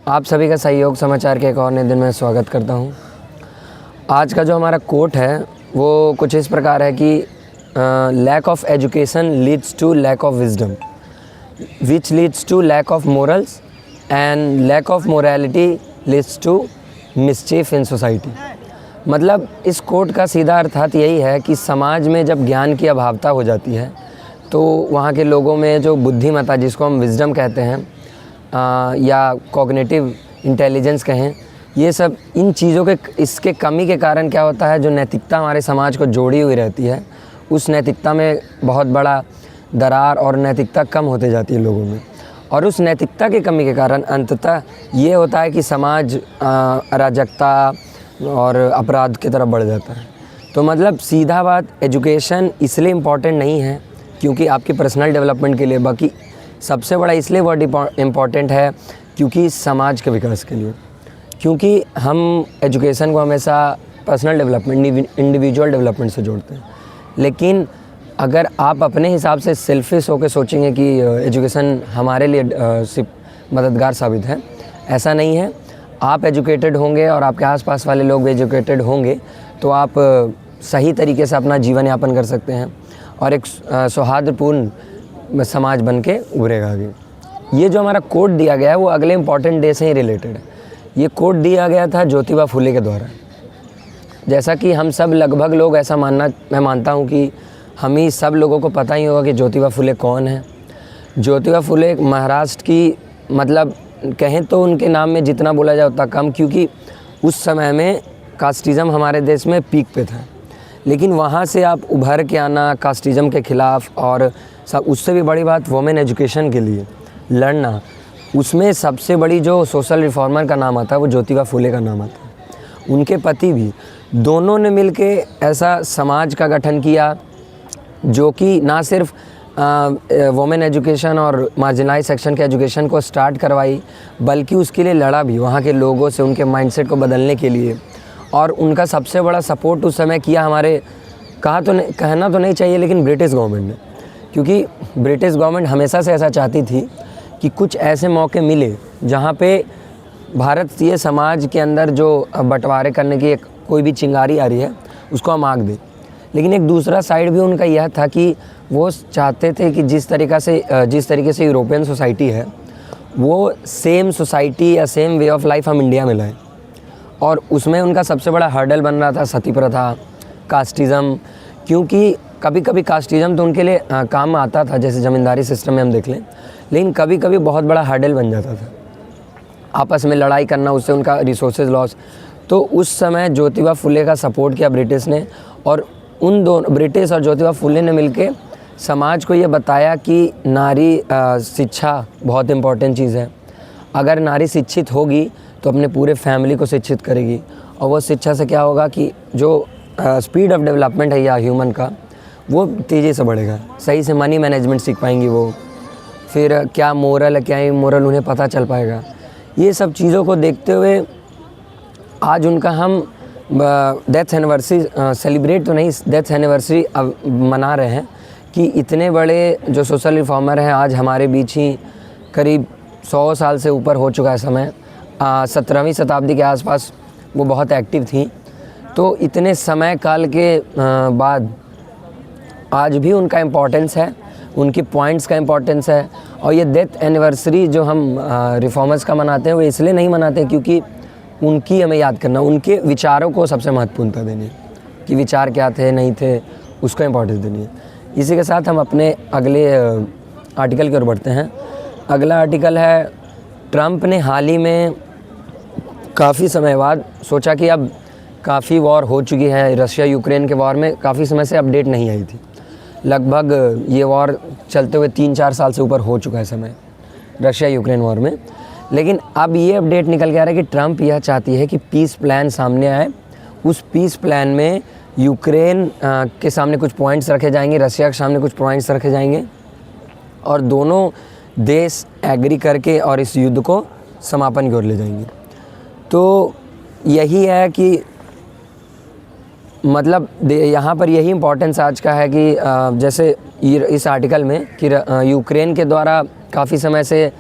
आप सभी का सहयोग समाचार के एक और नए दिन में स्वागत करता हूं। आज का जो हमारा कोट है वो कुछ इस प्रकार है कि lack of education leads to lack of wisdom which leads to lack of morals and lack of morality leads to mischief in society. मतलब इस कोट का सीधा अर्थात यही है कि समाज में जब ज्ञान की अभावता हो जाती है तो वहाँ के लोगों में जो बुद्धिमत्ता, जिसको हम विजडम कहते हैं या कॉग्निटिव इंटेलिजेंस कहें, ये सब इन चीज़ों के इसके कमी के कारण क्या होता है, जो नैतिकता हमारे समाज को जोड़ी हुई रहती है उस नैतिकता में बहुत बड़ा दरार और नैतिकता कम होते जाती है लोगों में। और उस नैतिकता की कमी के कारण अंततः ये होता है कि समाज अराजकता और अपराध की तरफ बढ़ जाता है। तो मतलब सीधा बात, एजुकेशन इसलिए इम्पॉर्टेंट नहीं है क्योंकि आपकी पर्सनल डेवलपमेंट के लिए, बाकी सबसे बड़ा इसलिए वर्ड इम्पॉर्टेंट है क्योंकि समाज के विकास के लिए। क्योंकि हम एजुकेशन को हमेशा पर्सनल डेवलपमेंट, इंडिविजुअल डेवलपमेंट से जोड़ते हैं, लेकिन अगर आप अपने हिसाब से सेल्फिश होकर सोचेंगे कि एजुकेशन हमारे लिए सिर्फ मददगार साबित है, ऐसा नहीं है। आप एजुकेटेड होंगे और आपके आसपास वाले लोग भी एजुकेटेड होंगे तो आप सही तरीके से अपना जीवन यापन कर सकते हैं और एक सौहार्दपूर्ण समाज बन के उभरेगा आगे। ये जो हमारा कोट दिया गया है वो अगले इम्पॉर्टेंट डे से ही रिलेटेड है। ये कोट दिया गया था ज्योतिबा फुले के द्वारा। जैसा कि हम सब लगभग लोग ऐसा मैं मानता हूँ कि हम ही सब लोगों को पता ही होगा कि ज्योतिबा फुले कौन है। ज्योतिबा फुले महाराष्ट्र की, मतलब कहें तो उनके नाम में जितना बोला जाए उतना कम, क्योंकि उस समय में कास्टिज़म हमारे देश में पीक पे था। लेकिन वहाँ से आप उभर के आना कास्टिज़म के ख़िलाफ़, और सब उससे भी बड़ी बात वुमेन एजुकेशन के लिए लड़ना, उसमें सबसे बड़ी जो सोशल रिफॉर्मर का नाम आता है वो ज्योतिबा फुले का नाम आता है। उनके पति भी, दोनों ने मिलके ऐसा समाज का गठन किया जो कि ना सिर्फ वुमेन एजुकेशन और मार्जिनलाइज सेक्शन के एजुकेशन को स्टार्ट करवाई, बल्कि उसके लिए लड़ा भी वहाँ के लोगों से, उनके माइंडसेट को बदलने के लिए। और उनका सबसे बड़ा सपोर्ट उस समय किया हमारे, कहना तो नहीं चाहिए लेकिन ब्रिटिश गवर्नमेंट ने, क्योंकि ब्रिटिश गवर्नमेंट हमेशा से ऐसा चाहती थी कि कुछ ऐसे मौके मिले जहाँ पे भारतीय समाज के अंदर जो बंटवारे करने की एक कोई भी चिंगारी आ रही है उसको हम आग दें। लेकिन एक दूसरा साइड भी उनका यह था कि वो चाहते थे कि जिस तरीके से यूरोपियन सोसाइटी है वो सेम सोसाइटी या सेम वे ऑफ लाइफ हम इंडिया में लाएं। और उसमें उनका सबसे बड़ा हर्डल बन रहा था सती प्रथा, कास्टिज़म, क्योंकि कभी कभी कास्टिज़म तो उनके लिए काम आता था, जैसे ज़मींदारी सिस्टम में हम देख लें, लेकिन कभी कभी बहुत बड़ा हर्डल बन जाता था आपस में लड़ाई करना, उससे उनका रिसोर्सेज लॉस। तो उस समय ज्योतिबा फुले का सपोर्ट किया ब्रिटिश ने, और उन दोनों, ब्रिटिश और ज्योतिबा फुले ने मिलके समाज को ये बताया कि नारी शिक्षा बहुत इम्पॉर्टेंट चीज़ है। अगर नारी शिक्षित होगी तो अपने पूरे फैमिली को शिक्षित करेगी, और वो शिक्षा से क्या होगा कि जो स्पीड ऑफ डेवलपमेंट है या ह्यूमन का, वो तेज़ी से बढ़ेगा। सही से मनी मैनेजमेंट सीख पाएंगी वो, फिर क्या मोरल है क्या इमोरल उन्हें पता चल पाएगा। ये सब चीज़ों को देखते हुए आज उनका हम डेथ एनिवर्सरी सेलिब्रेट तो नहीं, डेथ एनिवर्सरी मना रहे हैं कि इतने बड़े जो सोशल रिफॉर्मर हैं आज हमारे बीच ही, करीब 100 साल से ऊपर हो चुका है समय, 17वीं शताब्दी के आसपास वो बहुत एक्टिव थी। तो इतने समय काल के बाद आज भी उनका इम्पोर्टेंस है, उनकी पॉइंट्स का इम्पोर्टेंस है। और ये डेथ एनिवर्सरी जो हम रिफॉर्मर्स का मनाते हैं वो इसलिए नहीं मनाते क्योंकि उनकी हमें याद करना, उनके विचारों को सबसे महत्वपूर्णता देनी है कि विचार क्या थे नहीं थे, उसको इम्पोर्टेंस देनी है। इसी के साथ हम अपने अगले आर्टिकल की ओर बढ़ते हैं। अगला आर्टिकल है, ट्रंप ने हाल ही में काफ़ी समय बाद सोचा कि अब काफ़ी वॉर हो चुकी है, रशिया यूक्रेन के वॉर में काफ़ी समय से अपडेट नहीं आई थी। लगभग ये वॉर चलते हुए 3-4 साल से ऊपर हो चुका है समय रशिया यूक्रेन वॉर में। लेकिन अब ये अपडेट निकल के आ रहा है कि ट्रंप यह चाहती है कि पीस प्लान सामने आए। उस पीस प्लान में यूक्रेन के सामने कुछ पॉइंट्स रखे जाएंगे, रशिया के सामने कुछ पॉइंट्स रखे जाएंगे, और दोनों देश एग्री करके और इस युद्ध को समापन की ओर ले जाएंगे। तो यही है कि मतलब यहाँ पर यही इम्पोर्टेंस आज का है कि जैसे इस आर्टिकल में कि यूक्रेन के द्वारा काफ़ी समय से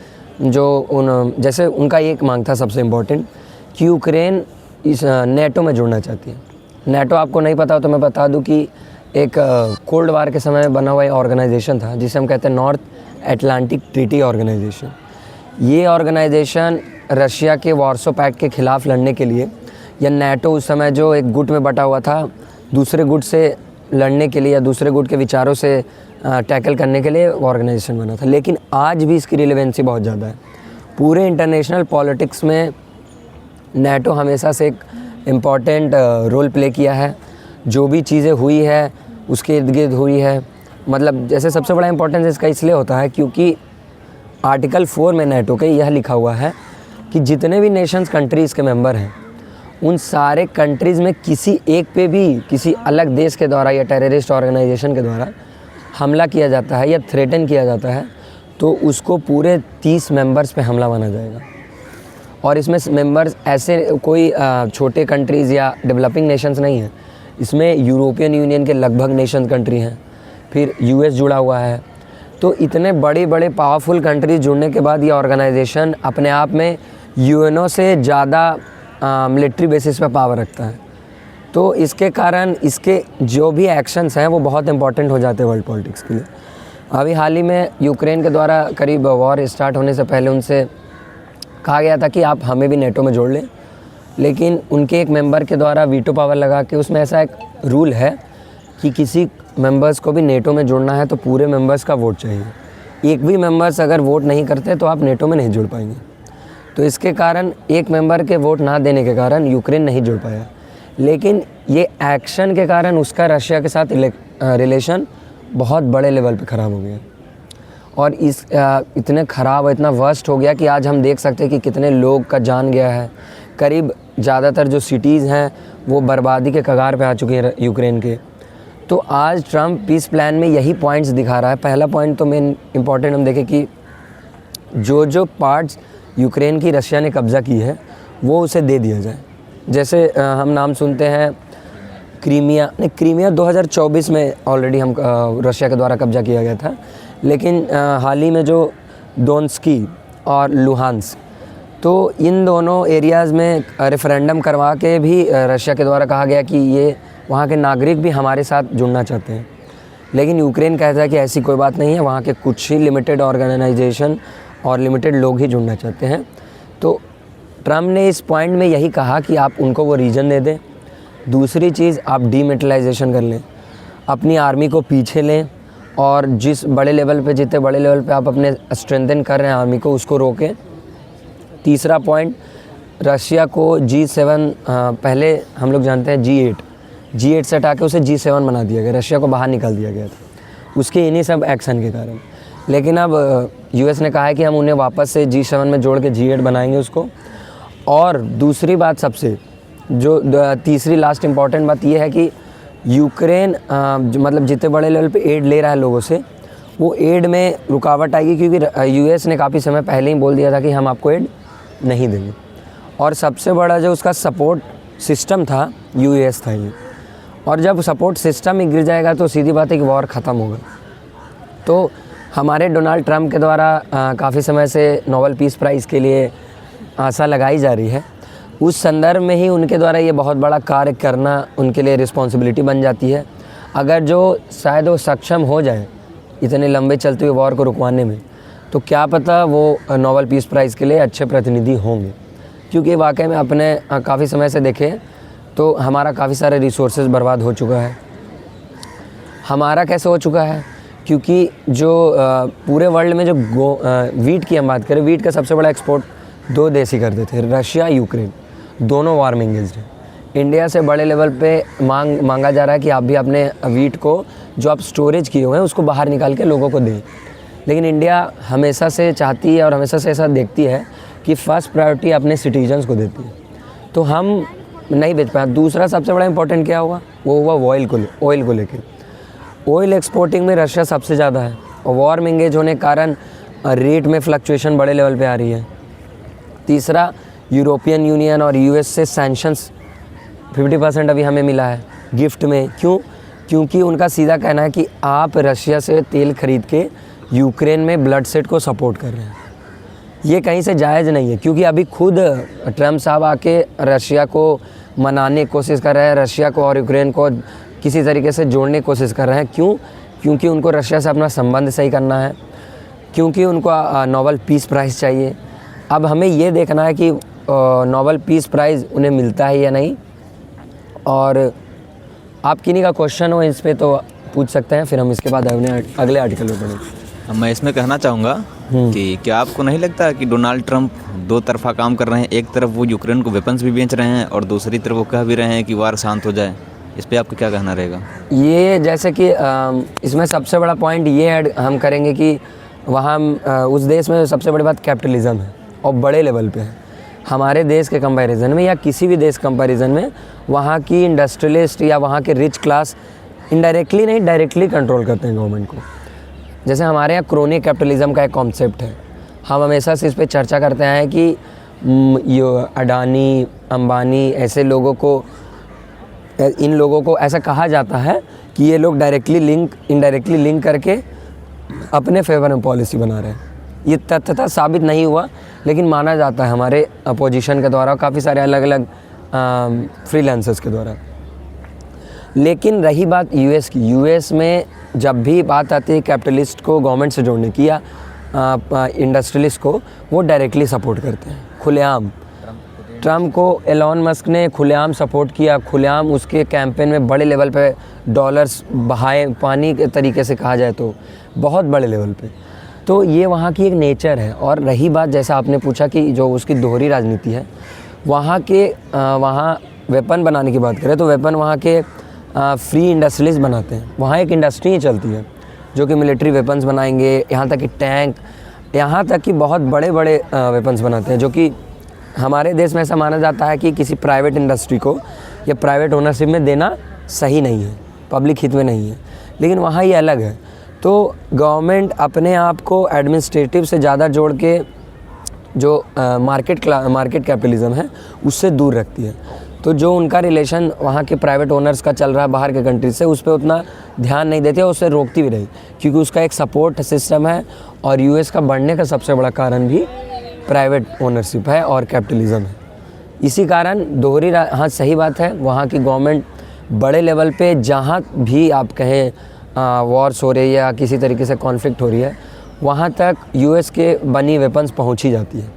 जैसे उनका एक मांग था सबसे इम्पोर्टेंट कि यूक्रेन इस नेटो में जुड़ना चाहती है। नेटो आपको नहीं पता हो तो मैं बता दूं कि एक कोल्ड वार के समय बना हुआ ऑर्गेनाइजेशन था जिसे हम कहते हैं नॉर्थ एटलांटिक ट्रीटी ऑर्गेनाइजेशन। ये ऑर्गेनाइजेशन रशिया के वार्सो पैक्ट के ख़िलाफ़ लड़ने के लिए, या नेटो उस समय जो एक गुट में बटा हुआ था दूसरे गुट से लड़ने के लिए या दूसरे गुट के विचारों से टैकल करने के लिए ऑर्गेनाइजेशन बना था। लेकिन आज भी इसकी रिलेवेंसी बहुत ज़्यादा है। पूरे इंटरनेशनल पॉलिटिक्स में नेटो हमेशा से एक इम्पॉर्टेंट रोल प्ले किया है। जो भी चीज़ें हुई है उसके इर्द गिर्द हुई है। मतलब जैसे सबसे बड़ा इम्पोर्टेंस इसका इसलिए होता है क्योंकि आर्टिकल 4 में नेटो के यह लिखा हुआ है कि जितने भी नेशंस कंट्रीज़ के मेंबर हैं उन सारे कंट्रीज़ में किसी एक पे भी किसी अलग देश के द्वारा या टेररिस्ट ऑर्गेनाइजेशन के द्वारा हमला किया जाता है या थ्रेटन किया जाता है तो उसको पूरे 30 मेंबर्स पे हमला माना जाएगा। और इसमें मेंबर्स ऐसे कोई छोटे कंट्रीज़ या डेवलपिंग नेशंस नहीं हैं। इसमें यूरोपियन यूनियन के लगभग नेशन कंट्री हैं, फिर यूएस जुड़ा हुआ है। तो इतने बड़े बड़े पावरफुल कंट्रीज जुड़ने के बाद ये ऑर्गेनाइजेशन अपने आप में यूएनओ से ज़्यादा मिलिट्री बेसिस पे पावर रखता है। तो इसके कारण इसके जो भी एक्शंस हैं वो बहुत इंपॉर्टेंट हो जाते हैं वर्ल्ड पॉलिटिक्स के लिए। अभी हाल ही में यूक्रेन के द्वारा करीब वॉर स्टार्ट होने से पहले उनसे कहा गया था कि आप हमें भी नेटो में जोड़ लें, लेकिन उनके एक मेंबर के द्वारा वीटो पावर लगा के उसमें ऐसा एक रूल है कि किसी मेंबर्स को भी नेटो में जुड़ना है तो पूरे मेंबर्स का वोट चाहिए। एक भी मेंबर्स अगर वोट नहीं करते तो आप नेटो में नहीं जुड़ पाएंगे। तो इसके कारण एक मेंबर के वोट ना देने के कारण यूक्रेन नहीं जुड़ पाया। लेकिन ये एक्शन के कारण उसका रशिया के साथ रिलेशन बहुत बड़े लेवल पे ख़राब हो गया और इतने ख़राब, इतना वर्स्ट हो गया कि आज हम देख सकते हैं कि कितने लोग का जान गया है। करीब ज़्यादातर जो सिटीज़ हैं वो बर्बादी के कगार पे आ चुके हैं यूक्रेन के। तो आज ट्रम्प पीस प्लान में यही पॉइंट्स दिखा रहा है। पहला पॉइंट तो मेन इम्पॉर्टेंट हम देखें कि जो पार्ट्स यूक्रेन की रशिया ने कब्ज़ा की है वो उसे दे दिया जाए। जैसे हम नाम सुनते हैं क्रीमिया 2024 में ऑलरेडी हम रशिया के द्वारा कब्ज़ा किया गया था। लेकिन हाल ही में जो डोनेट्स्क और लुहांस्क, तो इन दोनों एरियाज़ में रेफरेंडम करवा के भी रशिया के द्वारा कहा गया कि ये वहाँ के नागरिक भी हमारे साथ जुड़ना चाहते हैं। लेकिन यूक्रेन कहता है कि ऐसी कोई बात नहीं है, वहाँ के कुछ ही लिमिटेड ऑर्गेनाइजेशन और लिमिटेड लोग ही जुड़ना चाहते हैं। तो ट्रम्प ने इस पॉइंट में यही कहा कि आप उनको वो रीजन दे दें। दूसरी चीज़, आप डीमिलिटराइजेशन कर लें, अपनी आर्मी को पीछे लें और जितने बड़े लेवल पे आप अपने स्ट्रेंथन कर रहे हैं आर्मी को उसको रोकें। तीसरा पॉइंट, रशिया को G7 पहले हम लोग जानते हैं G8 से हटा के उसे G7 बना दिया गया, रशिया को बाहर निकाल दिया गया था उसके इन्हीं सब एक्शन के कारण। लेकिन अब यूएस ने कहा है कि हम उन्हें वापस से G7 में जोड़ के G8 बनाएंगे उसको। और दूसरी बात सबसे जो तीसरी लास्ट इम्पॉर्टेंट बात यह है कि यूक्रेन मतलब जितने बड़े लेवल पे एड ले रहा है लोगों से, वो एड में रुकावट आएगी क्योंकि यूएस ने काफ़ी समय पहले ही बोल दिया था कि हम आपको एड नहीं देंगे। और सबसे बड़ा जो उसका सपोर्ट सिस्टम था यूएस था ये। और जब सपोर्ट सिस्टम ही गिर जाएगा तो सीधी बात है कि वॉर ख़त्म होगा। तो हमारे डोनाल्ड ट्रम्प के द्वारा काफ़ी समय से नोबेल पीस प्राइज़ के लिए आशा लगाई जा रही है। उस संदर्भ में ही उनके द्वारा ये बहुत बड़ा कार्य करना उनके लिए रिस्पॉन्सिबिलिटी बन जाती है। अगर जो शायद वो सक्षम हो जाए इतने लंबे चलते हुए वॉर को रुकवाने में, तो क्या पता वो नोबेल पीस प्राइज़ के लिए अच्छे प्रतिनिधि होंगे। क्योंकि वाकई में अपने काफ़ी समय से देखें तो हमारा काफ़ी सारे रिसोर्सेज बर्बाद हो चुका है। हमारा कैसे हो चुका है? क्योंकि जो पूरे वर्ल्ड में जो वीट की हम बात करें, वीट का सबसे बड़ा एक्सपोर्ट दो देश ही करते थे, रशिया यूक्रेन, दोनों वार में एंगेज्ड हैं। इंडिया से बड़े लेवल पे मांगा जा रहा है कि आप भी अपने वीट को जो आप स्टोरेज किए हुए हैं उसको बाहर निकाल के लोगों को दें। लेकिन इंडिया हमेशा से चाहती है और हमेशा से ऐसा देखती है कि फ़र्स्ट प्रायोरिटी अपने सिटीजन्स को देती है। तो हम नहीं बेच पाए। दूसरा सबसे बड़ा इंपॉर्टेंट क्या हुआ? वो हुआ ऑयल को लेकर। ऑयल एक्सपोर्टिंग में रशिया सबसे ज़्यादा है और वॉर में एंगेज होने के कारण रेट में फ्लक्चुएशन बड़े लेवल पे आ रही है। तीसरा, यूरोपियन यूनियन और यूएस से सैंक्शंस 50% अभी हमें मिला है गिफ्ट में। क्यों? क्योंकि उनका सीधा कहना है कि आप रशिया से तेल खरीद के यूक्रेन में ब्लड सेट को सपोर्ट कर रहे हैं। ये कहीं से जायज़ नहीं है, क्योंकि अभी खुद ट्रम्प साहब आके रशिया को मनाने की कोशिश कर रहे हैं, रशिया को और यूक्रेन को किसी तरीके से जोड़ने की कोशिश कर रहे हैं। क्यों? क्योंकि उनको रशिया से अपना संबंध सही करना है, क्योंकि उनको नोबेल पीस प्राइज़ चाहिए। अब हमें ये देखना है कि नोबेल पीस प्राइज़ उन्हें मिलता है या नहीं। और आप किन्हीं का क्वेश्चन हो इस पे तो पूछ सकते हैं, फिर हम इसके बाद अगले आर्टिकल में पढ़ेंगे। मैं इसमें कहना चाहूँगा कि क्या आपको नहीं लगता कि डोनाल्ड ट्रंप दो तरफा काम कर रहे हैं? एक तरफ वो यूक्रेन को वेपन्स भी बेच रहे हैं और दूसरी तरफ वो कह भी रहे हैं कि वार शांत हो जाए। इस पे आपका क्या कहना रहेगा? ये जैसे कि इसमें सबसे बड़ा पॉइंट ये ऐड हम करेंगे कि वहाँ उस देश में सबसे बड़ी बात कैपिटलिज़म है और बड़े लेवल पे है। हमारे देश के कंपैरिजन में या किसी भी देश कंपैरिजन में वहाँ की इंडस्ट्रियलिस्ट या वहाँ के रिच क्लास इनडायरेक्टली नहीं डायरेक्टली कंट्रोल करते हैं गवर्नमेंट को। जैसे हमारे यहाँ क्रोनी कैपिटलिज़म का एक कॉन्सेप्ट है, हम हमेशा से इस पे चर्चा करते हैं कि ये अडानी, अंबानी ऐसे लोगों को, इन लोगों को ऐसा कहा जाता है कि ये लोग इनडायरेक्टली लिंक करके अपने फेवर में पॉलिसी बना रहे हैं। ये तथ्यता साबित नहीं हुआ, लेकिन माना जाता है हमारे अपोजिशन के द्वारा, काफ़ी सारे अलग अलग फ्रीलांसर्स के द्वारा। लेकिन रही बात यूएस की, यूएस में जब भी बात आती है कैपिटलिस्ट को गवर्नमेंट से जोड़ने की या इंडस्ट्रियलिस्ट को, वो डायरेक्टली सपोर्ट करते हैं खुलेआम। ट्रम्प को एलॉन मस्क ने खुलेआम सपोर्ट किया, खुलेआम उसके कैंपेन में बड़े लेवल पे डॉलर्स बहाए, पानी के तरीके से कहा जाए तो बहुत बड़े लेवल पे। तो ये वहाँ की एक नेचर है। और रही बात जैसा आपने पूछा कि जो उसकी दोहरी राजनीति है, वहाँ वेपन बनाने की बात करें तो वेपन वहाँ के फ्री इंडस्ट्रीज बनाते हैं। वहाँ एक इंडस्ट्री ही चलती है जो कि मिलिट्री वेपन्स बनाएंगे, यहाँ तक कि टैंक, यहाँ तक कि बहुत बड़े बड़े वेपन्स बनाते हैं, जो कि हमारे देश में ऐसा माना जाता है कि किसी प्राइवेट इंडस्ट्री को या प्राइवेट ओनरशिप में देना सही नहीं है, पब्लिक हित में नहीं है। लेकिन वहाँ ये अलग है। तो गवर्नमेंट अपने आप को एडमिनिस्ट्रेटिव से ज़्यादा जोड़ के जो मार्केट कैपिटलिज़म है उससे दूर रखती है। तो जो उनका रिलेशन वहाँ के प्राइवेट ओनर्स का चल रहा है बाहर के कंट्री से, उस पर उतना ध्यान नहीं देती है, उससे रोकती भी रही, क्योंकि उसका एक सपोर्ट सिस्टम है। और यूएस का बढ़ने का सबसे बड़ा कारण भी प्राइवेट ओनरशिप है और कैपिटलिज़म है। इसी कारण हाँ सही बात है, वहाँ की गवर्नमेंट बड़े लेवल पे जहाँ भी आप कहें वॉर्स हो रही है या किसी तरीके से कॉन्फ्लिक्ट हो रही है, वहाँ तक यूएस के बनी वेपन्स पहुँच ही जाती है।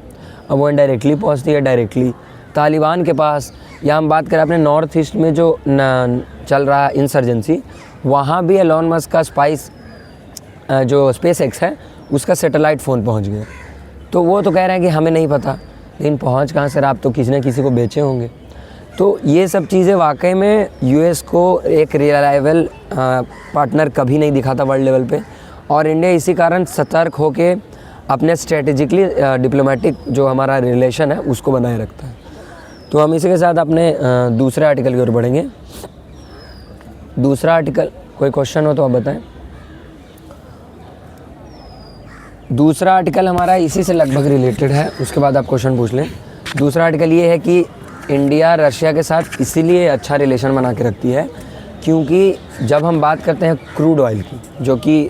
अब वो इनडायरेक्टली पहुँचती है, डायरेक्टली तालिबान के पास, या हम बात करें अपने नॉर्थ ईस्ट में जो चल रहा है इंसर्जेंसी, वहाँ भी एलॉन मस्क का जो स्पेस एक्स है उसका सैटेलाइट फ़ोन पहुँच गया। तो वो तो कह रहे हैं कि हमें नहीं पता, लेकिन पहुँच कहाँ से रहा, आप तो किसी न किसी को बेचे होंगे। तो ये सब चीज़ें वाकई में यूएस को एक रिलायबल पार्टनर कभी नहीं दिखाता वर्ल्ड लेवल पे। और इंडिया इसी कारण सतर्क होके अपने स्ट्रेटेजिकली डिप्लोमेटिक जो हमारा रिलेशन है उसको बनाए रखता है। तो हम इसी के साथ अपने दूसरे आर्टिकल की ओर बढ़ेंगे। दूसरा आर्टिकल, कोई क्वेश्चन हो तो आप बताएं। दूसरा आर्टिकल हमारा इसी से लगभग रिलेटेड है, उसके बाद आप क्वेश्चन पूछ लें। दूसरा आर्टिकल ये है कि इंडिया रशिया के साथ इसीलिए अच्छा रिलेशन बना के रखती है क्योंकि जब हम बात करते हैं क्रूड ऑयल की, जो कि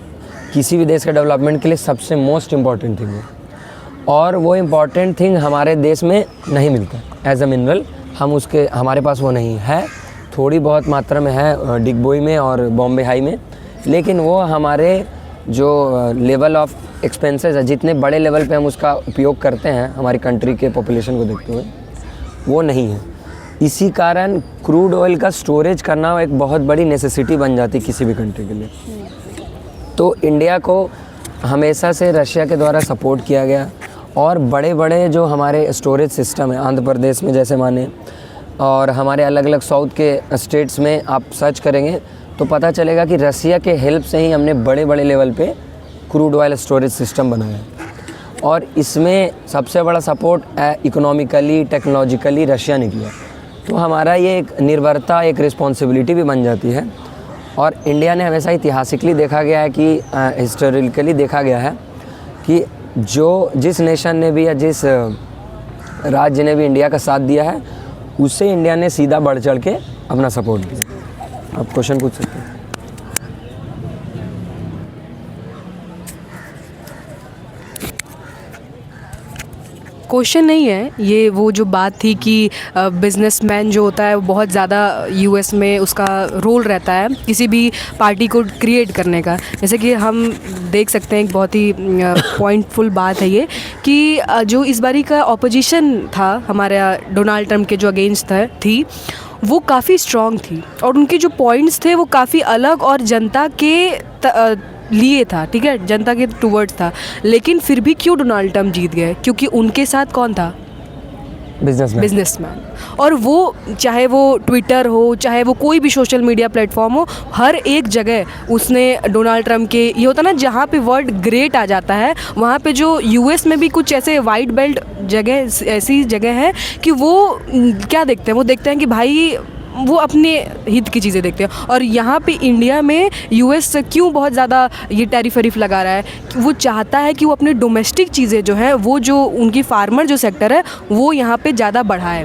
किसी भी देश के डेवलपमेंट के लिए सबसे मोस्ट इम्पॉर्टेंट थिंग है, और वो इम्पॉर्टेंट थिंग हमारे देश में नहीं मिलता एज अ मिनरल, हमारे पास वो नहीं है। थोड़ी बहुत मात्रा में है डिगबोई में और बॉम्बे हाई में, लेकिन वो हमारे जो लेवल ऑफ एक्सपेंसेस है, जितने बड़े लेवल पे हम उसका उपयोग करते हैं हमारी कंट्री के पॉपुलेशन को देखते हुए, वो नहीं है। इसी कारण क्रूड ऑयल का स्टोरेज करना एक बहुत बड़ी नेसेसिटी बन जाती है किसी भी कंट्री के लिए। तो इंडिया को हमेशा से रशिया के द्वारा सपोर्ट किया गया, और बड़े बड़े जो हमारे स्टोरेज सिस्टम है आंध्र प्रदेश में जैसे माने, और हमारे अलग अलग साउथ के स्टेट्स में आप सर्च करेंगे तो पता चलेगा कि रशिया के हेल्प से ही हमने बड़े बड़े लेवल पे क्रूड ऑयल स्टोरेज सिस्टम बनाया है। और इसमें सबसे बड़ा सपोर्ट इकोनॉमिकली, टेक्नोलॉजिकली रशिया ने किया। तो हमारा ये एक निर्भरता, एक रिस्पॉन्सिबिलिटी भी बन जाती है। और इंडिया ने हमेशा इतिहासिकली देखा गया है कि हिस्टोरिकली देखा गया है कि जिस नेशन ने भी या जिस राज्य ने भी इंडिया का साथ दिया है, उससे इंडिया ने सीधा बढ़ चढ़ के अपना सपोर्ट दिया। आप क्वेश्चन पूछ सकते हैं। क्वेश्चन नहीं है ये, वो जो बात थी कि बिजनेसमैन जो होता है वो बहुत ज़्यादा यूएस में उसका रोल रहता है किसी भी पार्टी को क्रिएट करने का। जैसे कि हम देख सकते हैं, एक बहुत ही पॉइंटफुल बात है ये कि जो इस बारी का ऑपोजिशन था हमारा डोनाल्ड ट्रंप के जो अगेंस्ट थी वो काफ़ी स्ट्रॉन्ग थी और उनके जो पॉइंट्स थे वो काफ़ी अलग और जनता के लिए था, ठीक है, जनता के टूवर्ड्स था। लेकिन फिर भी क्यों डोनाल्ड ट्रंप जीत गए? क्योंकि उनके साथ कौन था? बिजनेसमैन। और वो चाहे वो ट्विटर हो, चाहे वो कोई भी सोशल मीडिया प्लेटफॉर्म हो, हर एक जगह उसने डोनाल्ड ट्रंप के, ये होता ना जहाँ पे वर्ड ग्रेट आ जाता है, वहाँ पे जो यूएस में भी कुछ ऐसे वाइट बेल्ट जगह, ऐसी जगह है कि वो क्या देखते हैं, वो देखते हैं कि भाई वो अपने हित की चीज़ें देखते हैं। और यहाँ पे इंडिया में यूएस क्यों बहुत ज़्यादा ये टैरिफ वैरिफ लगा रहा है? वो चाहता है कि वो अपने डोमेस्टिक चीज़ें जो हैं, वो जो उनकी फार्मर जो सेक्टर है वो यहाँ पे ज़्यादा बढ़ाए,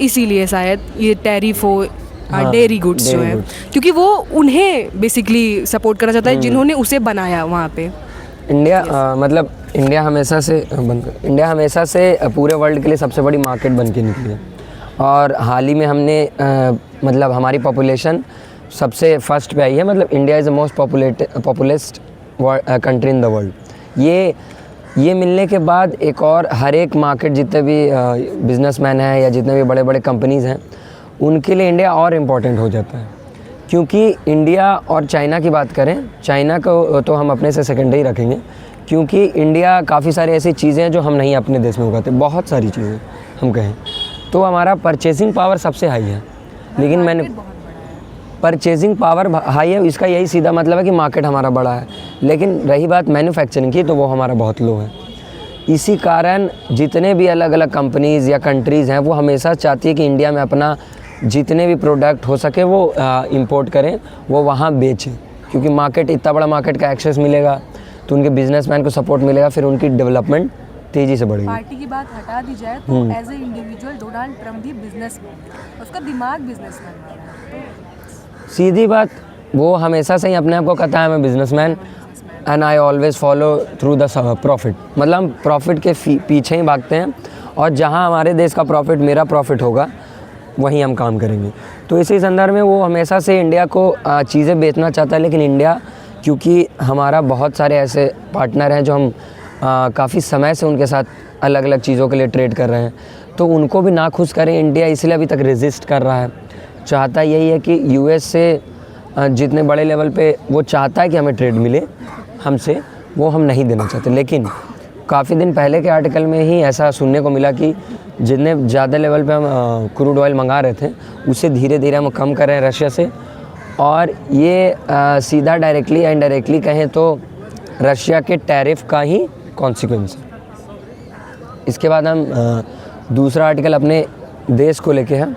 इसीलिए शायद ये टैरिफ हो डेयरी गुड्स जो है, क्योंकि वो उन्हें बेसिकली सपोर्ट करना चाहता है जिन्होंने उसे बनाया वहाँ पे। मतलब इंडिया हमेशा से पूरे वर्ल्ड के लिए सबसे बड़ी मार्केट बन के निकली है। और हाल ही में हमने मतलब हमारी पॉपुलेशन सबसे फर्स्ट पे आई है। मतलब India is the most populous country in the world. ये मिलने के बाद एक और हर एक मार्केट, जितने भी बिजनेसमैन हैं या जितने भी बड़े बड़े कंपनीज़ हैं, उनके लिए इंडिया और इम्पोर्टेंट हो जाता है। क्योंकि इंडिया और चाइना की बात करें, चाइना को तो हम अपने से सेकेंडरी रखेंगे, क्योंकि इंडिया काफ़ी सारी ऐसी चीज़ें हैं जो हम नहीं अपने देश में उगाते, बहुत सारी चीज़ें हम कहें तो हमारा परचेजिंग पावर सबसे हाई है। लेकिन मैंने परचेजिंग पावर हाई है, इसका यही सीधा मतलब है कि मार्केट हमारा बड़ा है। लेकिन रही बात मैन्युफैक्चरिंग की, तो वो हमारा बहुत लो है। इसी कारण जितने भी अलग अलग कंपनीज़ या कंट्रीज़ हैं, वो हमेशा चाहती है कि इंडिया में अपना जितने भी प्रोडक्ट हो सके वो इंपोर्ट करें, वो वहाँ बेचें, क्योंकि मार्केट, इतना बड़ा मार्केट का एक्सेस मिलेगा तो उनके बिजनेसमैन को सपोर्ट मिलेगा, फिर उनकी डेवलपमेंट तेज़ी से बढ़ेगी। पार्टी की बात हटा दी जाए तो as a individual Donald Trump भी बिजनेसमैन, उसका दिमाग बिजनेसमैन वाला है। सीधी बात, वो हमेशा से ही अपने आप को कहता है मैं businessman and I always follow through the profit. मतलब हम प्रॉफिट के पीछे ही भागते हैं, और जहाँ हमारे देश का प्रॉफिट, मेरा प्रॉफिट होगा, वहीं हम काम करेंगे। तो इसी संदर्भ में वो हमेशा से इंडिया को चीज़ें बेचना चाहता है। लेकिन इंडिया, क्योंकि हमारा बहुत सारे ऐसे पार्टनर हैं जो हम काफ़ी समय से उनके साथ अलग अलग चीज़ों के लिए ट्रेड कर रहे हैं, तो उनको भी ना खुश करें इंडिया, इसलिए अभी तक रेजिस्ट कर रहा है। चाहता यही है कि यूएस से जितने बड़े लेवल पे वो चाहता है कि हमें ट्रेड मिले हमसे, वो हम नहीं देना चाहते। लेकिन काफ़ी दिन पहले के आर्टिकल में ही ऐसा सुनने को मिला कि जितने ज़्यादा लेवल पे हम क्रूड ऑयल मंगा रहे थे, उसे धीरे धीरे हम कम कर रहे हैं रशिया से। और ये सीधा डायरेक्टली या इनडायरेक्टली कहें तो रशिया के टैरिफ का ही कॉन्सिक्वेंस है। इसके बाद हम दूसरा आर्टिकल अपने देश को लेके है।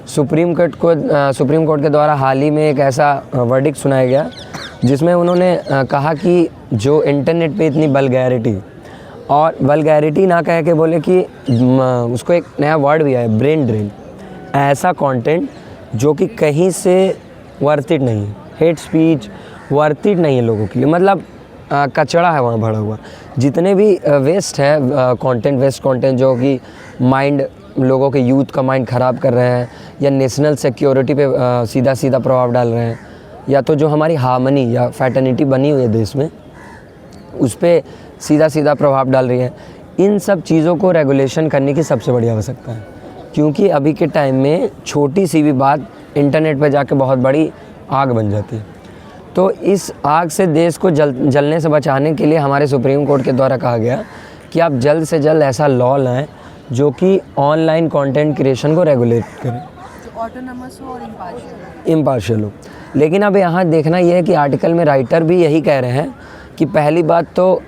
सुप्रीम कोर्ट के द्वारा हाल ही में एक ऐसा वर्डिक्ट सुनाया गया जिसमें उन्होंने कहा कि जो इंटरनेट पे इतनी वल्गैरिटी, और वल्गैरिटी ना कह के बोले कि उसको एक नया वर्ड भी है, ब्रेन ड्रेन, ऐसा कंटेंट जो कि कहीं से वर्थ इट नहीं है, हेट स्पीच वर्थ इट नहीं है लोगों के लिए। मतलब कचड़ा है वहाँ भरा हुआ, जितने भी वेस्ट है कंटेंट, वेस्ट कंटेंट जो कि माइंड, लोगों के यूथ का माइंड ख़राब कर रहे हैं, या नेशनल सिक्योरिटी पे सीधा सीधा प्रभाव डाल रहे हैं, या तो जो हमारी हार्मनी या फैटर्निटी बनी हुई है देश में, उस पर सीधा सीधा प्रभाव डाल रही है। इन सब चीज़ों को रेगुलेशन करने की सबसे बड़ी आवश्यकता है, क्योंकि अभी के टाइम में छोटी सी भी बात इंटरनेट पर जाके बहुत बड़ी आग बन जाती है। तो इस आग से देश को जलने से बचाने के लिए हमारे सुप्रीम कोर्ट के द्वारा कहा गया कि आप जल्द से जल्द ऐसा लॉ लाएं जो कि ऑनलाइन कंटेंट क्रिएशन को रेगुलेट करे, ऑटोनमस हो और इम्पार्शियल हो। लेकिन अब यहाँ देखना यह है कि आर्टिकल में राइटर भी यही कह रहे हैं कि पहली बात तो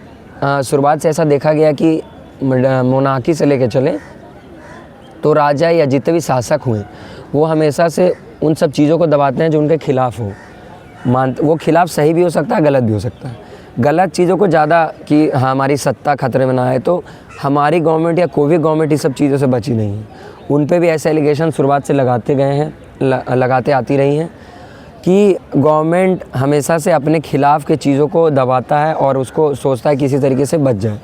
शुरुआत से ऐसा देखा गया कि मोनार्की से लेके चले तो राजा या जितने भी शासक हुए, वो हमेशा से उन सब चीज़ों को दबाते हैं जो उनके खिलाफ हो। वो खिलाफ सही भी हो सकता है, गलत भी हो सकता है। गलत चीज़ों को ज़्यादा कि हमारी सत्ता खतरे में ना आए, तो हमारी गवर्नमेंट या कोई भी गवर्नमेंट इस सब चीज़ों से बची नहीं है। उन पे भी ऐसे एलिगेशन शुरुआत से लगाते गए हैं, लगाते आती रही हैं कि गवर्नमेंट हमेशा से अपने खिलाफ के चीज़ों को दबाता है और उसको सोचता है किसी तरीके से बच जाए।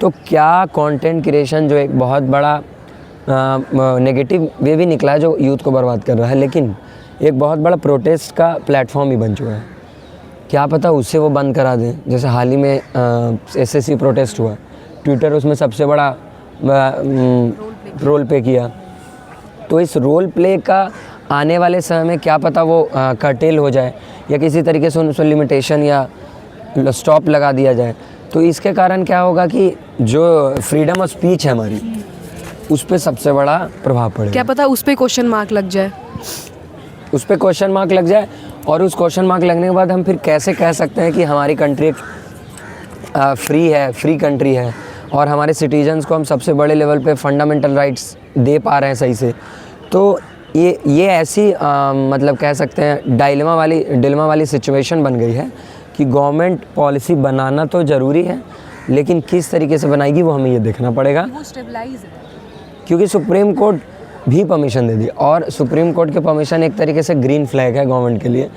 तो क्या कंटेंट क्रिएशन जो एक बहुत बड़ा नेगेटिव वे भी निकला है जो यूथ को बर्बाद कर रहा है, लेकिन एक बहुत बड़ा प्रोटेस्ट का प्लेटफॉर्म ही बन चुका है। क्या पता उससे वो बंद करा दें। जैसे हाल ही में SSC प्रोटेस्ट हुआ, ट्विटर उसमें सबसे बड़ा रोल प्ले किया। तो इस रोल प्ले का आने वाले समय में क्या पता वो कर्टेल हो जाए या किसी तरीके से उन लिमिटेशन या स्टॉप लगा दिया जाए। तो इसके कारण क्या होगा कि जो फ्रीडम ऑफ स्पीच है हमारी, उस पर सबसे बड़ा प्रभाव पड़ेगा। क्या पता उस पर क्वेश्चन मार्क लग जाए, उस पर क्वेश्चन मार्क लग जाए, और उस क्वेश्चन मार्क लगने के बाद हम फिर कैसे कह सकते हैं कि हमारी कंट्री फ्री कंट्री है और हमारे सिटीजन्स को हम सबसे बड़े लेवल पे फंडामेंटल राइट्स दे पा रहे हैं सही से। तो ये ऐसी मतलब कह सकते हैं डिलेमा वाली सिचुएशन बन गई है कि गवर्नमेंट पॉलिसी बनाना तो ज़रूरी है, लेकिन किस तरीके से बनाएगी वो हमें ये देखना पड़ेगा। वो स्टेबलाइज है क्योंकि सुप्रीम कोर्ट भी परमिशन दे दी, और सुप्रीम कोर्ट के परमिशन एक तरीके से ग्रीन फ्लैग है गवर्नमेंट के लिए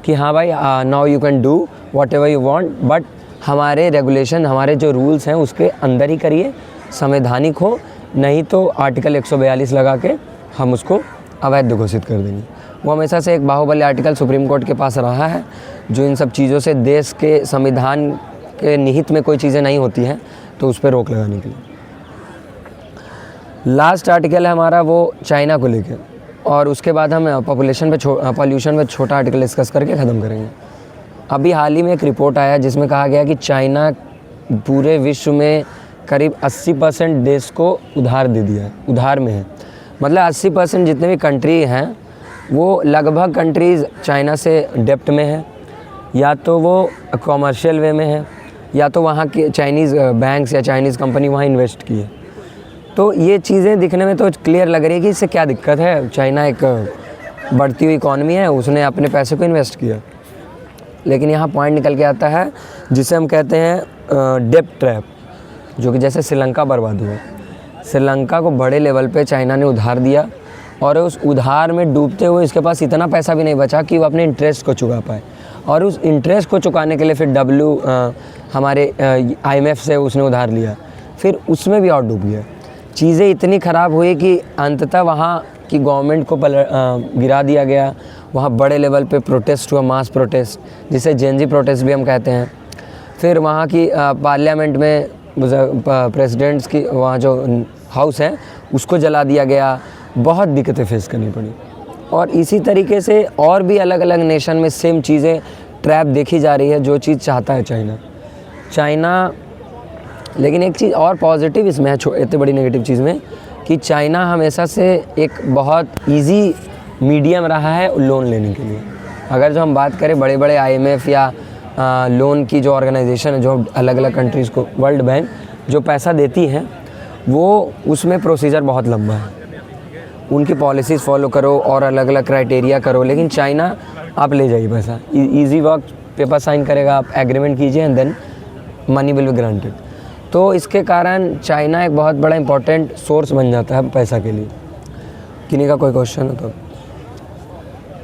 कि हाँ भाई, now you can do what ever you want, but हमारे रेगुलेशन, हमारे जो रूल्स हैं उसके अंदर ही करिए, संवैधानिक हो, नहीं तो आर्टिकल 142 लगा के हम उसको अवैध घोषित कर देंगे। वो हमेशा से एक बाहुबली आर्टिकल सुप्रीम कोर्ट के पास रहा है, जो इन सब चीज़ों से, देश के संविधान के निहित में कोई चीज़ें नहीं होती हैं तो उस पर रोक लगाने के लिए। लास्ट आर्टिकल है हमारा वो चाइना को लेकर, और उसके बाद हम पॉल्यूशन पे छोटा आर्टिकल डिस्कस करके ख़त्म करेंगे। अभी हाल ही में एक रिपोर्ट आया जिसमें कहा गया कि चाइना पूरे विश्व में करीब 80% देश को उधार दे दिया है, उधार में है। मतलब 80% जितने भी कंट्री हैं वो लगभग कंट्रीज़ चाइना से डेप्ट में है, या तो वो कॉमर्शियल वे में है, या तो वहाँ के चाइनीज़ बैंक्स या चाइनीज़ कंपनी वहाँ इन्वेस्ट की है। तो ये चीज़ें दिखने में तो क्लियर लग रही है कि इससे क्या दिक्कत है। चाइना एक बढ़ती हुई इकॉनमी है, उसने अपने पैसे को इन्वेस्ट किया, लेकिन यहाँ पॉइंट निकल के आता है जिसे हम कहते हैं डेप्ट ट्रैप, जो कि जैसे श्रीलंका बर्बाद हुआ। श्रीलंका को बड़े लेवल पे चाइना ने उधार दिया, और उस उधार में डूबते हुए इसके पास इतना पैसा भी नहीं बचा कि वो अपने इंटरेस्ट को चुका पाए, और उस इंटरेस्ट को चुकाने के लिए फिर हमारे IMF से उसने उधार लिया, फिर उसमें भी और डूब गया। चीज़ें इतनी ख़राब हुई कि अंततः वहाँ की गवर्नमेंट को गिरा दिया गया। वहाँ बड़े लेवल पे प्रोटेस्ट हुआ, मास प्रोटेस्ट, जिसे जेनजी प्रोटेस्ट भी हम कहते हैं। फिर वहाँ की पार्लियामेंट में प्रेसिडेंट्स की वहाँ जो हाउस है उसको जला दिया गया। बहुत दिक्कतें फेस करनी पड़ी, और इसी तरीके से और भी अलग अलग नेशन में सेम चीज़ें ट्रैप देखी जा रही है, जो चीज़ चाहता है चाइना। लेकिन एक चीज़ और पॉजिटिव इसमें है, इतनी बड़ी नेगेटिव चीज़ में, कि चाइना हमेशा से एक बहुत इजी मीडियम रहा है लोन लेने के लिए। अगर जो हम बात करें बड़े बड़े IMF या लोन की जो ऑर्गेनाइजेशन है, जो अलग अलग कंट्रीज़ को, वर्ल्ड बैंक जो पैसा देती हैं, वो उसमें प्रोसीजर बहुत लंबा है। उनकी पॉलिसीज़ फॉलो करो और अलग अलग क्राइटेरिया करो, लेकिन चाइना आप ले जाइए पैसा, इजी वर्क, पेपर साइन करेगा, आप एग्रीमेंट कीजिए and then money will be granted. तो इसके कारण चाइना एक बहुत बड़ा इंपॉर्टेंट सोर्स बन जाता है पैसा के लिए। किन्हीं का कोई क्वेश्चन है तो?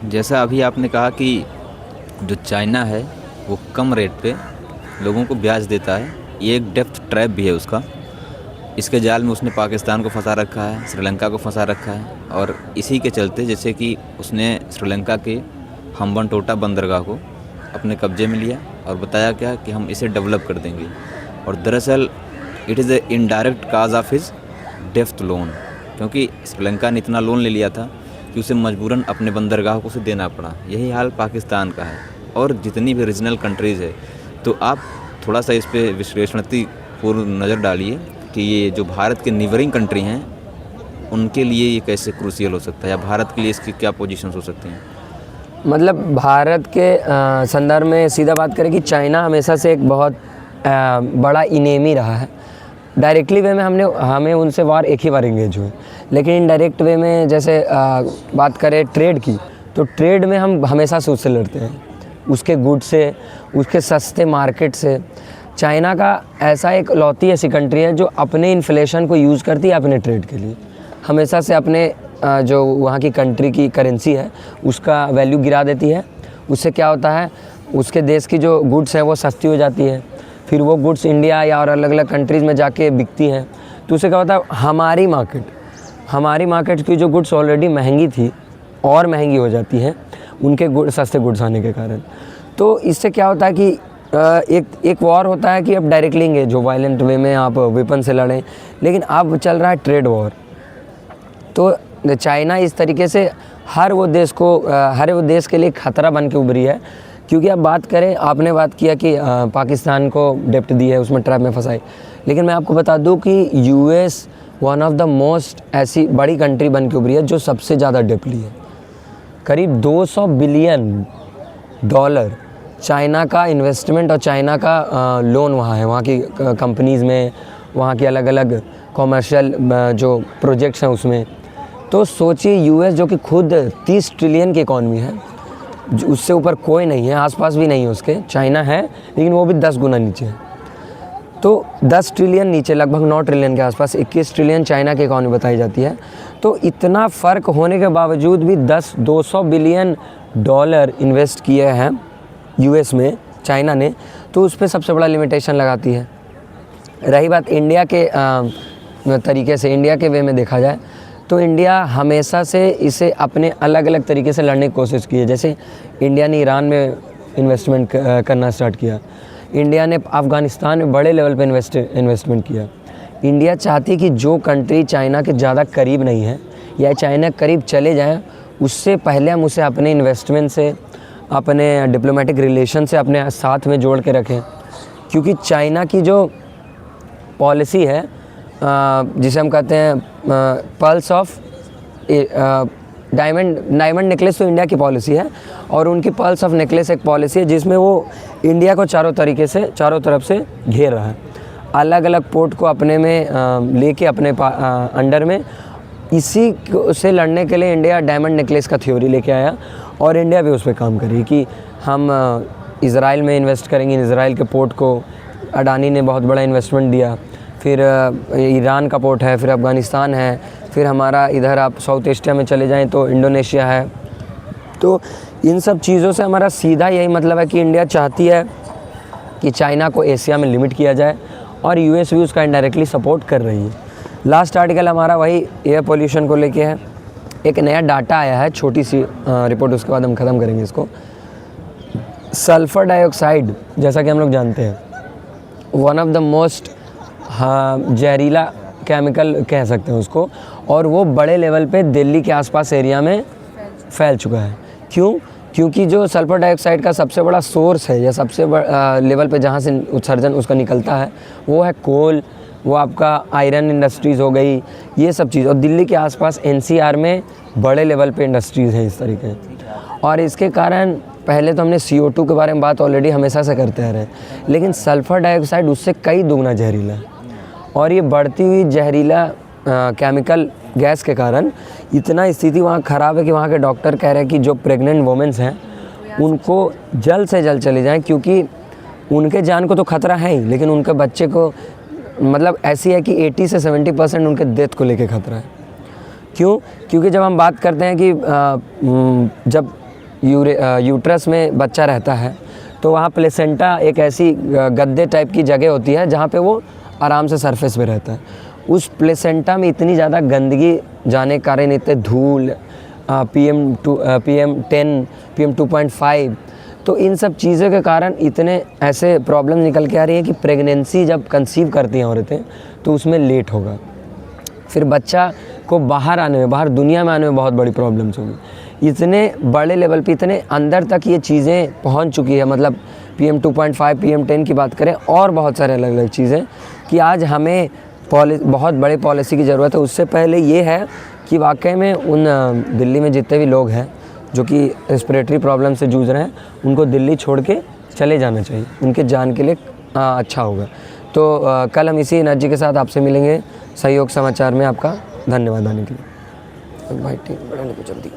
जैसा अभी आपने कहा कि जो चाइना है वो कम रेट पे लोगों को ब्याज देता है, ये एक डेप्थ ट्रैप भी है उसका। इसके जाल में उसने पाकिस्तान को फंसा रखा है, श्रीलंका को फंसा रखा है, और इसी के चलते जैसे कि उसने श्रीलंका के हम्बनटोटा बंदरगाह को अपने कब्जे में लिया और बताया क्या कि हम इसे डेवलप कर देंगे, और दरअसल it is a indirect cause of his depth loan, क्योंकि श्रीलंका ने इतना लोन ले लिया था कि उसे मजबूरन अपने बंदरगाह को उसे देना पड़ा। यही हाल पाकिस्तान का है और जितनी भी रीजनल कंट्रीज़ है। तो आप थोड़ा सा इस पर विश्लेषणात्मक नज़र डालिए कि ये जो भारत के नीबरिंग कंट्री हैं उनके लिए ये कैसे क्रूशियल हो सकता है, या भारत के लिए इसकी क्या पोजीशंस हो सकती हैं। मतलब भारत के संदर्भ में सीधा बात करें कि चाइना हमेशा से एक बहुत बड़ा इनेमी रहा है। डायरेक्टली वे में हमें उनसे वार एक ही बार इंगेज हुए, लेकिन इनडायरेक्ट वे में जैसे बात करें ट्रेड की, तो ट्रेड में हम हमेशा से उससे लड़ते हैं, उसके गुड से, उसके सस्ते मार्केट से। चाइना का ऐसा एक लौती ऐसी कंट्री है जो अपने इन्फ्लेशन को यूज़ करती है अपने ट्रेड के लिए। हमेशा से अपने जो वहाँ की कंट्री की करेंसी है उसका वैल्यू गिरा देती है। उससे क्या होता है, उसके देश की जो गुड्स है वो सस्ती हो जाती है, फिर वो गुड्स इंडिया या और अलग अलग कंट्रीज़ में जाके बिकती हैं, तो उससे क्या होता है, हमारी मार्केट की जो गुड्स ऑलरेडी महंगी थी और महंगी हो जाती हैं उनके सस्ते गुड्स आने के कारण। तो इससे क्या होता है कि एक वॉर होता है कि अब डायरेक्टली लेंगे जो वायलेंट वे में आप वेपन से लड़ें, लेकिन अब चल रहा है ट्रेड वॉर। तो चाइना इस तरीके से हर वो देश के लिए खतरा बन के उभरी है। क्योंकि अब बात करें, आपने बात किया कि पाकिस्तान को डेप्ट दी है, उसमें ट्रैप में फंसाई, लेकिन मैं आपको बता दूं कि US one of the most ऐसी बड़ी कंट्री बन के उभरी है जो सबसे ज़्यादा डेप्ट ली है। करीब $200 बिलियन चाइना का इन्वेस्टमेंट और चाइना का लोन वहाँ है, वहाँ की कंपनीज़ में, वहाँ की अलग अलग कॉमर्शियल जो प्रोजेक्ट्स हैं उसमें। तो सोचिए यूएस जो कि खुद 30 ट्रिलियन की इकॉनमी है, उससे ऊपर कोई नहीं है, आसपास भी नहीं है उसके, चाइना है लेकिन वो भी 10 गुना नीचे है। तो 10 ट्रिलियन नीचे, लगभग 9 ट्रिलियन के आसपास, 21 ट्रिलियन चाइना की इकॉनमी बताई जाती है। तो इतना फ़र्क होने के बावजूद भी $200 बिलियन इन्वेस्ट किए हैं यूएस में चाइना ने, तो उस पर सबसे बड़ा लिमिटेशन लगाती है। रही बात इंडिया के तरीके से, इंडिया के वे में देखा जाए तो इंडिया हमेशा से इसे अपने अलग अलग तरीके से लड़ने की कोशिश की है। जैसे इंडिया ने ईरान में इन्वेस्टमेंट करना स्टार्ट किया, इंडिया ने अफ़गानिस्तान में बड़े लेवल पे इन्वेस्टमेंट किया। इंडिया चाहती कि जो कंट्री चाइना के ज़्यादा करीब नहीं है या चाइना के करीब चले जाएं, उससे पहले हम उसे अपने इन्वेस्टमेंट से, अपने डिप्लोमेटिक रिलेशन से अपने साथ में जोड़ के रखें। क्योंकि चाइना की जो पॉलिसी है, जिसे हम कहते हैं पल्स ऑफ डायमंड नेकलेस, तो इंडिया की पॉलिसी है, और उनकी पल्स ऑफ नेकलेस एक पॉलिसी है जिसमें वो इंडिया को चारों तरफ से घेर रहा है। अलग अलग पोर्ट को अपने में लेके अपने अंडर में, इसी से लड़ने के लिए इंडिया डायमंड नेकलेस का थ्योरी लेके आया, और इंडिया भी उस पर काम करी कि हम इज़राइल में इन्वेस्ट करेंगे। इज़राइल के पोर्ट को अडानी ने बहुत बड़ा इन्वेस्टमेंट दिया, फिर ईरान का पोर्ट है, फिर अफ़गानिस्तान है, फिर हमारा इधर आप साउथ एशिया में चले जाएं तो इंडोनेशिया है। तो इन सब चीज़ों से हमारा सीधा यही मतलब है कि इंडिया चाहती है कि चाइना को एशिया में लिमिट किया जाए, और यूएस भी उसका इनडायरेक्टली सपोर्ट कर रही है। लास्ट आर्टिकल हमारा वही एयर पोल्यूशन को लेके है। एक नया डाटा आया है, छोटी सी रिपोर्ट, उसके बाद हम ख़त्म करेंगे इसको। सल्फ़र डाइऑक्साइड, जैसा कि हम लोग जानते हैं, वन ऑफ द मोस्ट जहरीला केमिकल कह सकते हैं उसको, और वो बड़े लेवल पे दिल्ली के आसपास एरिया में फैल चुका है। क्यों? क्योंकि जो सल्फ़र डाइऑक्साइड का सबसे बड़ा सोर्स है या सबसे लेवल पे जहाँ से उत्सर्जन उसका निकलता है, वो है कोल, वो आपका आयरन इंडस्ट्रीज़ हो गई, ये सब चीज़। और दिल्ली के आसपास एनसीआर में बड़े लेवल पे इंडस्ट्रीज़ हैं इस तरीके। और इसके कारण पहले तो हमने CO2 के बारे में बात ऑलरेडी हमेशा से करते आ रहे हैं, लेकिन सल्फ़र डाइऑक्साइड उससे कई दुगना जहरीला है। और ये बढ़ती हुई जहरीला केमिकल गैस के कारण इतना स्थिति वहाँ ख़राब है कि वहाँ के डॉक्टर कह रहे हैं कि जो प्रेग्नेंट वुमेन्स हैं उनको जल्द से जल्द चले जाएं, क्योंकि उनके जान को तो खतरा है ही, लेकिन उनके बच्चे को, मतलब ऐसी है कि 80 से 70% उनके डेथ को लेके खतरा है। क्यों? क्योंकि जब हम बात करते हैं कि जब यूट्रस में बच्चा रहता है तो वहाँ प्लेसेंटा एक ऐसी गद्दे टाइप की जगह होती है जहाँ पे वो आराम से सरफेस पे रहता है। उस प्लेसेंटा में इतनी ज़्यादा गंदगी जाने के कारण, इतने धूल, PM10, PM2.5, तो इन सब चीज़ों के कारण इतने ऐसे प्रॉब्लम निकल के आ रही है कि प्रेगनेंसी जब कंसीव करती हैं औरतें तो उसमें लेट होगा, फिर बच्चा को बाहर दुनिया में आने में बहुत बड़ी प्रॉब्लम्स होगी। इतने बड़े लेवल पे, इतने अंदर तक ये चीज़ें पहुंच चुकी है, मतलब PM2.5, PM10 की बात करें और बहुत सारे अलग अलग चीज़ें, कि आज हमें बहुत बड़े पॉलिसी की ज़रूरत है। उससे पहले ये है कि वाकई में उन दिल्ली में जितने भी लोग हैं जो कि रेस्पिरेटरी प्रॉब्लम से जूझ रहे हैं, उनको दिल्ली छोड़ के चले जाना चाहिए, उनके जान के लिए अच्छा होगा। तो कल हम इसी एनर्जी के साथ आपसे मिलेंगे सहयोग समाचार में। आपका धन्यवाद आने के लिए। भाई ठीक, बढ़ाने को जल्दी।